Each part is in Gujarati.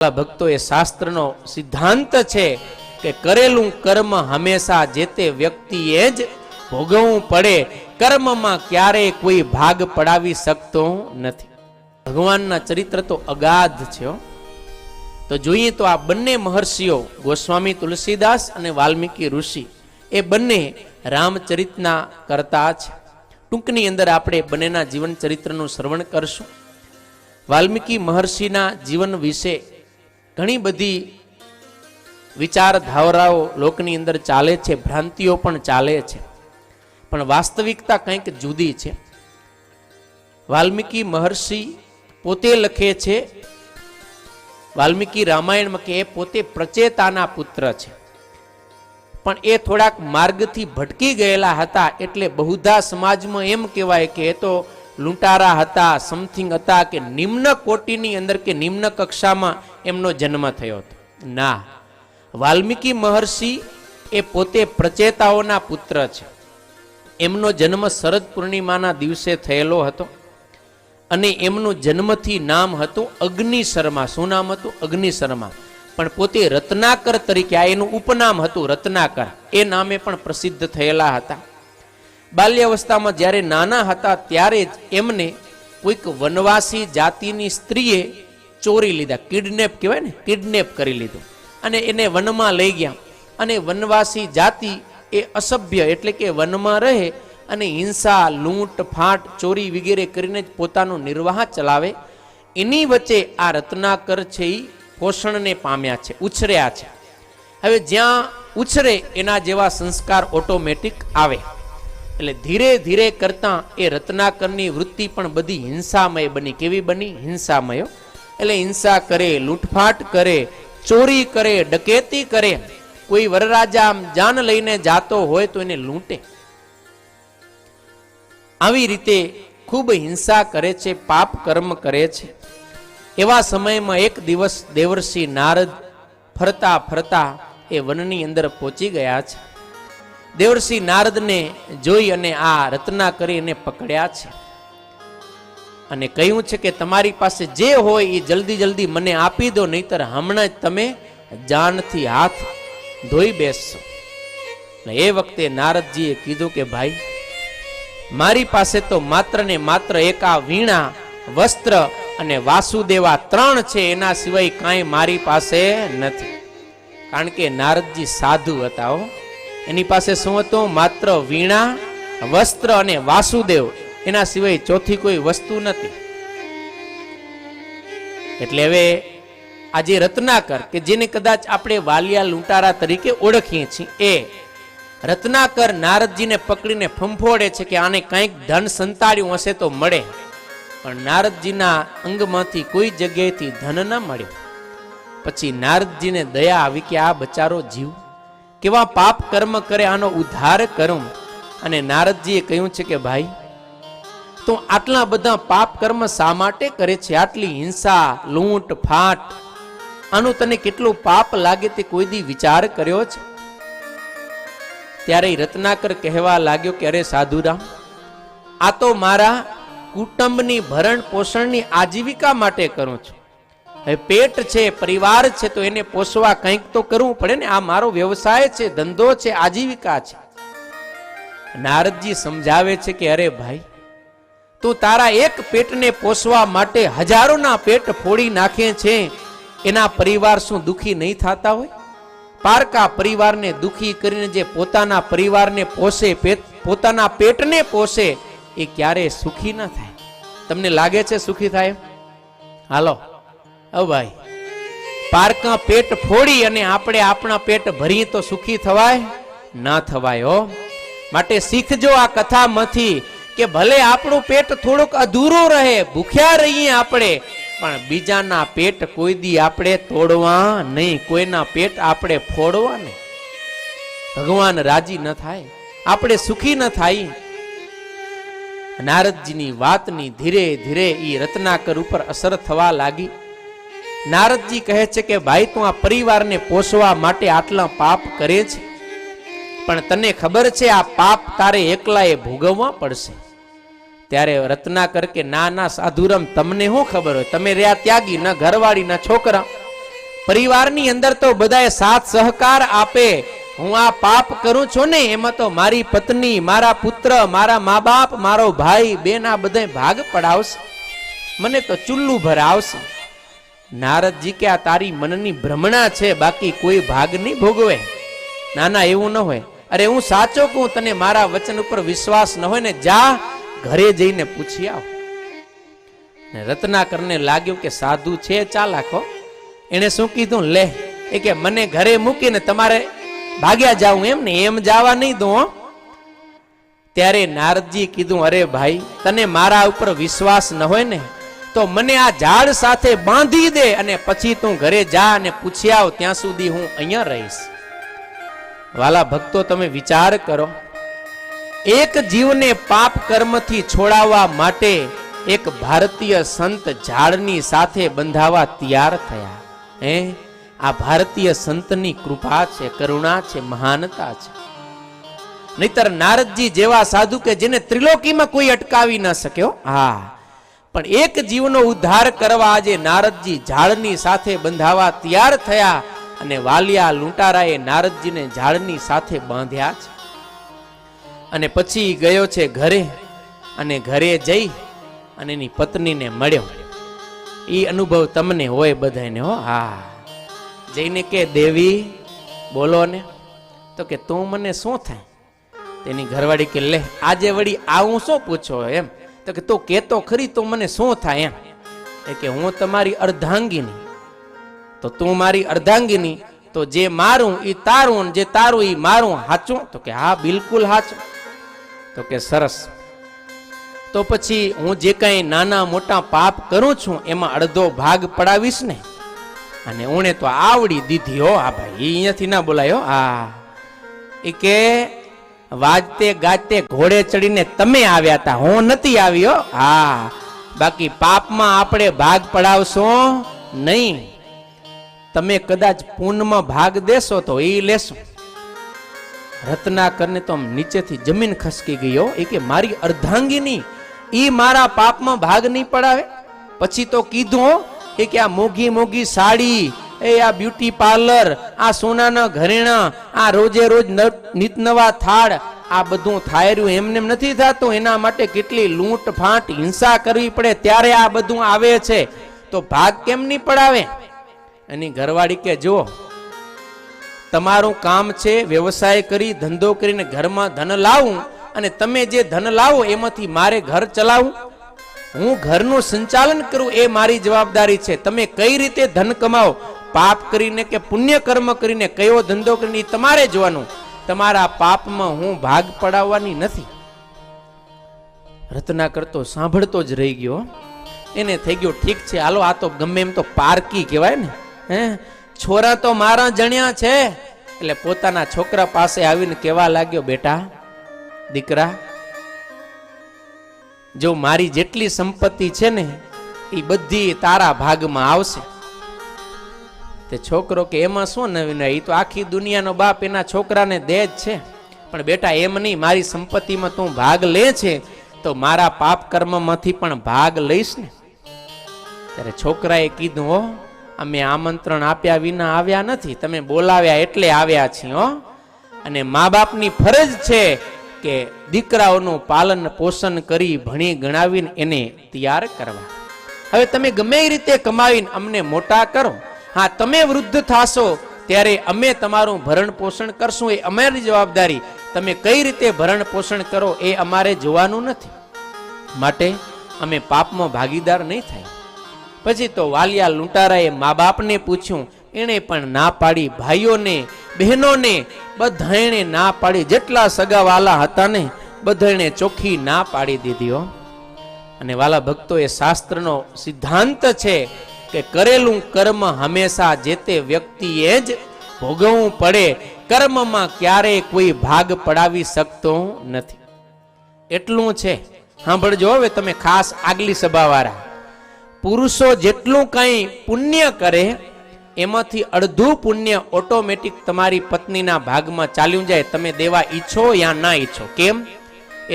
ભક્તો એ શાસ્ત્રનો સિદ્ધાંત છે કે કરેલું કર્મ હંમેશા જે તે વ્યક્તિએ જ ભોગવવું પડે. કર્મમાં ક્યારેય કોઈ ભાગ પડાવી શકતો નથી. ભગવાનના ચરિત્ર તો અગાધ છે. તો જોઈએ તો આ બંને મહર્ષિઓ ગોસ્વામી તુલસીદાસ અને વાલ્મીકી ઋષિ એ બંને રામચરિતના કરતા છે. ટૂંકની અંદર આપણે બંનેના જીવન ચરિત્રનું શ્રવણ કરશું. વાલ્મીકી મહર્ષિના જીવન વિશે ઘણી બધી વિચારધારાઓ લોકની અંદર ચાલે છે, ભ્રાંતિઓ પણ ચાલે છે, પણ વાસ્તવિકતા કંઈક જુદી છે. વાલ્મીકી મહર્ષિ પોતે લખે છે, વાલ્મીકી રામાયણમાં કે એ પોતે પ્રચેતાના પુત્ર છે, પણ એ થોડાક માર્ગથી ભટકી ગયેલા હતા. એટલે બહુધા સમાજમાં એમ કહેવાય કે એ તો લૂંટારા હતા, સમથિંગ હતા, કે નિમ્ન કોટીની અંદર કે નિમ્ન કક્ષામાં એમનો જન્મ થયો હતો. ના, વાલ્મીકી મહર્ષિ એ પોતે પ્રચેતાઓના પુત્ર છે. એમનો જન્મ શરદ પૂર્ણિમાના દિવસે થયેલો હતો અને એમનું જન્મથી નામ હતું અગ્નિશર્મા. શું નામ હતું? અગ્નિશર્મા. પણ પોતે રત્નાકર તરીકે, આ એનું ઉપનામ હતું રત્નાકર, એ નામે પણ પ્રસિદ્ધ થયેલા હતા. બાલ્યાવસ્થામાં જ્યારે નાના હતા ત્યારે જ એમને કોઈક વનવાસી જાતિની સ્ત્રીએ ચોરી લીધા, કિડનેપ કહેવાય ને, કિડનેપ કરી લીધું અને એને વનમાં લઈ ગયા. અને વનવાસી જાતિ એ અસભ્ય એટલે કે વનમાં રહે અને હિંસા, લૂંટ ફાટ, ચોરી વગેરે કરીને જ પોતાનો નિર્વાહ ચલાવે. એની વચ્ચે આ રત્નાકર છે એ પોષણને પામ્યા છે, ઉછર્યા છે. હવે જ્યાં ઉછરે એના જેવા સંસ્કાર ઓટોમેટિક આવે. એટલે ધીરે ધીરે કરતા એ રત્નાકરની વૃત્તિ પણ બધી હિંસામય બની. કેવી બની? હિંસામય. એટલે હિંસા કરે, લૂંટફાટ કરે, ચોરી કરે, ડકેતી કરે. કોઈ વરરાજા આમ જાન લઈને જાતો હોય તો એને લૂંટે. આવી રીતે ખૂબ હિંસા કરે છે, પાપ કર્મ કરે છે. એવા સમયમાં એક દિવસ દેવર્ષિ નારદ ફરતા ફરતા એ વનની અંદર પહોંચી ગયા છે. દેવર્ષિ નારદને જોઈ અને આ રત્નાકરી એને પકડ્યા છે અને કહ્યું છે કે તમારી પાસે જે હોય એ જલ્દી જલ્દી મને આપી દો, નહીતર હમણાં જ તમે જાનથી હાથ ધોઈ બેસશો. એ વખતે નારદજીએ કીધું કે ભાઈ, મારી પાસે તો માત્ર ને માત્ર એક આ વીણા, વસ્ત્ર અને વાસુદેવા 3 છે, એના સિવાય કાંઈ મારી પાસે નથી. કારણ કે નારદજી સાધુ હતા. એની પાસે શું હતું? માત્ર વીણા, વસ્ત્ર અને વાસુદેવ, એના સિવાય ચોથી કોઈ વસ્તુ નથી. એટલે હવે આજે રત્નાકર કે જેને કદાચ આપણે વાલિયા લૂંટારા તરીકે ઓળખીએ છીએ, એ રત્નાકર નારદજીને પકડીને ફંફોડે છે કે આને કંઈક ધન સંતાડ્યું હશે તો મળે. પણ નારદજીના અંગમાંથી કોઈ જગ્યાએથી ધન ન મળ્યું. પછી નારદજીને દયા આવી કે આ બચારો જીવ કેવા પાપ કર્મ કરે, આનો ઉદ્ધાર કરું. અને નારદજીએ કહ્યું છે કે ભાઈ, તો આટલા બધા પાપ કર્મ શા માટે કરે છે? આટલી હિંસા, લૂંટ ફાટ, આનું તને કેટલું પાપ લાગે તે કોઈ દી વિચાર કર્યો છે? ત્યારે રત્નાકર કહેવા લાગ્યો કે અરે સાધુરામ, આ તો મારા કુટુંબની ભરણ પોષણની આજીવિકા માટે કરું છું. હવે પેટ છે, પરિવાર છે, તો એને પોષવા કંઈક તો કરવું પડે ને. આ મારો વ્યવસાય છે, ધંધો છે, આજીવિકા છે. નારદજી સમજાવે છે કે અરે ભાઈ, તું તારા એક પેટને પોષવા માટે હજારોના પેટ ફોડી નાખે છે. એના પરિવાર શું દુખી નહીં થતા હોય? પારકા પરિવારને દુખી કરીને જે પોતાના પરિવારને પોષે, પોતાના પેટને પોષે, એ ક્યારે સુખી ન થાય. તમને લાગે છે સુખી થાય? હાલો ભાઈ, પારકા પેટ ફોડી અને આપણે આપણા પેટ ભરી તો સુખી થવાય? ના થવાય હો. માટે શીખજો આ કથામાંથી કે ભલે આપણું પેટ થોડુંક અધૂરું રહે, ભૂખ્યા રહીએ આપણે, પણ બીજાના પેટ કોઈ દી આપણે તોડવા નહીં, કોઈના પેટ આપણે ફોડવા નહીં. ભગવાન રાજી ન થાય, આપણે સુખી ન થાય. નારદજીની વાતની ધીરે ધીરે એ રત્નાકર ઉપર અસર થવા લાગી. નારદજી કહે છે કે ભાઈ, તું આ પરિવારને પોષવા માટે આટલા પાપ કરે છે, પણ તને ખબર છે આ પાપ તારે એકલાએ ભોગવવા પડશે. ત્યારે રત્નાકર કે ના ના સાધુરામ, તમને શું ખબર હોય? તમે રહ્યા ત્યાગી, ના ઘરવાળી ના છોકરા, પરિવારની અંદર તો બધાએ સાથ સહકાર આપે, હું આ પાપ કરું છું ને એમાં તો મારી પત્ની, મારા પુત્ર, મારા મા બાપ, મારો ભાઈ બેન આ બધા ભાગ પડાવશે, મને તો ચુલ્લું ભરાવશે. નારદજી કે આ તારી મનની ભ્રમણા છે, બાકી કોઈ ભાગ નહીં ભોગવે. ના ના એવું ન હોય. અરે હું સાચો કહું, તને મારા વચન ઉપર વિશ્વાસ ન હોય ને જા ઘરે જઈને પૂછી આવ. રત્નાકરને લાગ્યું કે સાધુ છે ચાલાકો. એને શું કીધું, લે એ કે મને ઘરે મૂકીને તમારે ભાગ્યા જાવું એમ ને, એમ જવા નહીં દઉં. ત્યારે નારદજી કીધું, અરે ભાઈ તને મારા ઉપર વિશ્વાસ ન હોય ને તો મને આ ઝાડ સાથે બાંધી દે અને પછી તું ઘરે જા અને પૂછી આવ, ત્યાં સુધી હું અહીંયા રહીશ. વાલા ભક્તો તમે વિચાર કરો, એક જીવને પાપ કર્મથી છોડાવવા માટે એક ભારતીય સંત ઝાડની સાથે બંધાવા તૈયાર થયા. આ ભારતીય સંતની કૃપા છે, કરુણા છે, મહાનતા છે. નહીતર નારદજી જેવા સાધુ કે જેને ત્રિલોકીમાં કોઈ અટકાવી ન શક્યો, હા, પણ એક જીવનો ઉદ્ધાર કરવા આજે નારદજી ઝાડની સાથે બંધાવા તૈયાર થયા અને વાલિયા લૂંટારાએ નારદજીને ઝાડની સાથે બાંધ્યા છે. અને પછી ગયો છે ઘરે, અને ઘરે જઈ અને એની પત્નીને મળ્યો. એ અનુભવ તમને હોય બધાને હો. હા, જઈને કે દેવી બોલો ને. તો કે તું મને શું થાય? તેની ઘરવાળી કે લે આજે વળી આવું શું પૂછો એમ? તો કે તું કેતો ખરી તો મને શું થાય એમ? એ કે હું તમારી અર્ધાંગીની. તો તું મારી અર્ધાંગીની, તો જે મારું એ તારું, જે તારું એ મારું, હાચું? તો કે હા બિલકુલ હાચું. તો કે સરસ, તો પછી હું જે કઈ નાના મોટા પાપ કરું છું એમાં અડધો ભાગ પડાવીશ ને? અને ઉણે તો આવડી દીધી હો. હા ભાઈ, અહીંયાથી ના બોલાયો. હા, એ કે વાજતે ગાજતે ઘોડે ચડીને તમે આવ્યા હતા, હું નથી આવ્યો. હા, બાકી પાપમાં આપણે ભાગ પડાવશો નહીં. તમે કદાચ પૂનમાં ભાગ દેશો તો એ લેશો. રત્નાકરને તો નીચેથી જમીન ખસકી ગયો. એ કે મારી અર્ધાંગીની ઈ મારા પાપમાં ભાગ નહીં પડાવે? પછી તો કીધું એ કે આ મોઘી મોઘી સાડી, એ આ બ્યુટી પાર્લર, આ સોનાના ઘરેણા, આ રોજે રોજ નિત નવા થાળ, આ બધું થાય રહ્યું એમને નથી થતું. એના માટે કેટલી લૂંટ ફાંટ હિંસા કરવી પડે ત્યારે આ બધું આવે છે. તો ભાગ કેમ નહીં પડાવે? એની ઘરવાળી કે જો તમારું કામ છે વ્યવસાય કરી ધંધો કરીને ઘરમાં ધન લાવું, અને તમે જે ધન લાવો એમાંથી મારે ઘર ચલાવું, હું ઘરનું સંચાલન કરું, એ મારી જવાબદારી છે. તમે કઈ રીતે ધન કમાવો, પાપ કરીને કે પુણ્ય કર્મ કરીને, કયો ધંધો કરીને, તમારે જોવાનું. તમારા પાપમાં હું ભાગ પડાવવાની નથી. રત્નાકર તો સાંભળતો જ રહી ગયો. એને થઈ ગયો ઠીક છે, હાલો આ તો ગમે એમ તો પારકી કહેવાય ને. છોરા તો મારા જણ્યા છે. એટલે પોતાના છોકરા પાસે આવીને કહેવા લાગ્યો, બેટા દીકરા, જો મારી જેટલી સંપત્તિ છે ને એ બધી તારા ભાગમાં આવશે. તે છોકરો કે એમાં શું નવીન? એ તો આખી દુનિયાનો બાપ એના છોકરાને દે જ છે. પણ બેટા એમ નહીં, મારી સંપત્તિમાં તું ભાગ લે છે તો મારા પાપ કર્મમાંથી પણ ભાગ લઈશ ને. ત્યારે છોકરાએ કીધું, હો અમે આમંત્રણ આપ્યા વિના આવ્યા નથી, તમે બોલાવ્યા એટલે આવ્યા છીએ હો. અને મા બાપની ફરજ છે કે દીકરાઓનું પાલન પોષણ કરી ભણી ગણાવીને એને તૈયાર કરવા. હવે તમે ગમે એ રીતે કમાવીને અમને મોટા કરો. હા, તમે વૃદ્ધ થાશો ત્યારે અમે તમારું ભરણ પોષણ કરશું, એ અમારી જવાબદારી. તમે કઈ રીતે ભરણ પોષણ કરો એ અમારે જોવાનું નથી. માટે અમે પાપમાં ભાગીદાર નહીં થાય. પછી તો વાલિયા લૂંટારાએ મા બાપને પૂછ્યું, એણે પણ ના પાડી. ભાઈઓને બહેનોને બધાને ના પાડી. જેટલા સગાવાલા હતા ને બધાને ચોખ્ખી ના પાડી દીધી. અને વાલા ભક્તો, એ શાસ્ત્રનો સિદ્ધાંત છે કે કરેલું કર્મ હંમેશા જે તે વ્યક્તિએ જ ભોગવવું પડે. કર્મમાં ક્યારેય કોઈ ભાગ પડાવી શકતો નથી. એટલું છે. સાંભળજો હવે તમે ખાસ આગલી સભાવાળા. પુરુષો જેટલું કંઈ પુણ્ય કરે એમાંથી અડધું પુણ્ય ઓટોમેટિક તમારી પત્નીના ભાગમાં ચાલ્યું જાય, તમે દેવા ઈચ્છો યા ના ઈચ્છો. કેમ?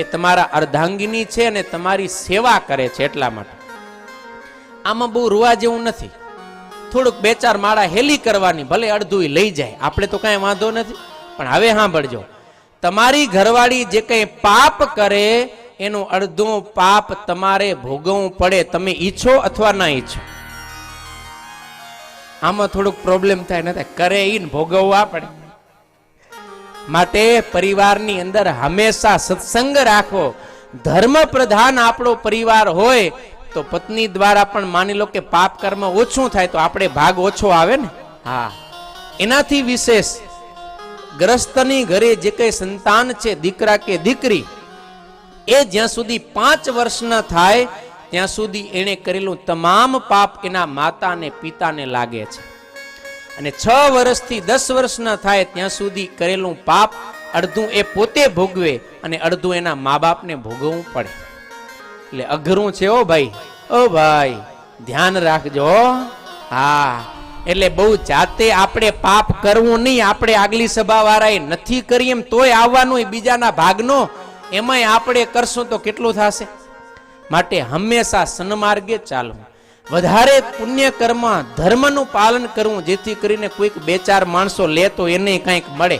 એ તમારા અર્ધાંગીની છે અને તમારી સેવા કરે છે એટલા માટે. આમાં બહુ રૂવા જેવું નથી. થોડુંક બે ચાર માળા હેલી કરવાની, ભલે અડધું લઈ જાય, આપણે તો કાંઈ વાંધો નથી. પણ હવે સાંભળજો, તમારી ઘરવાળી જે કંઈ પાપ કરે એનું અડધું પાપ તમારે ભોગવવું પડે, તમે ઈચ્છો અથવા ના ઈચ્છો. આમાં થોડુંક પ્રોબ્લેમ થાય, ન થાય, કરે ઈ ભોગવવા પડે. માટે પરિવારની અંદર હંમેશા સત્સંગ રાખવો. ધર્મ પ્રધાન આપણો પરિવાર હોય તો પત્ની દ્વારા પણ માની લો કે પાપ કર્મ ઓછું થાય તો આપણે ભાગ ઓછો આવે ને. હા, એનાથી વિશેષ ગ્રસ્તની ઘરે જે કઈ સંતાન છે, દીકરા કે દીકરી, એ જ્યાં સુધી 5 વર્ષ ન થાય ત્યાં સુધી એણે કરેલું તમામ પાપ એના માતા અને પિતાને લાગે છે. અને 6 વર્ષથી 10 વર્ષ ન થાય ત્યાં સુધી કરેલું પાપ અડધું એ પોતે ભોગવે અને અડધું એના મા બાપને ભોગવવું પડે. એટલે અઘરું છે ઓ ભાઈ, ઓ ભાઈ ધ્યાન રાખજો. હા, એટલે બહુ જાતે આપણે પાપ કરવું નહીં. આપણે આગલી સભા વાળાએ નથી કરી એમ તોય આવવાનું બીજાના ભાગનો, એમાંય આપણે કરશું તો કેટલું થશે. માટે હંમેશા સન્માર્ગે ચાલવું, વધારે પુણ્ય કર્મ ધર્મનું પાલન કરવું, જેથી કરીને કોઈક 2-4 માણસો લે તો એને કંઈક મળે.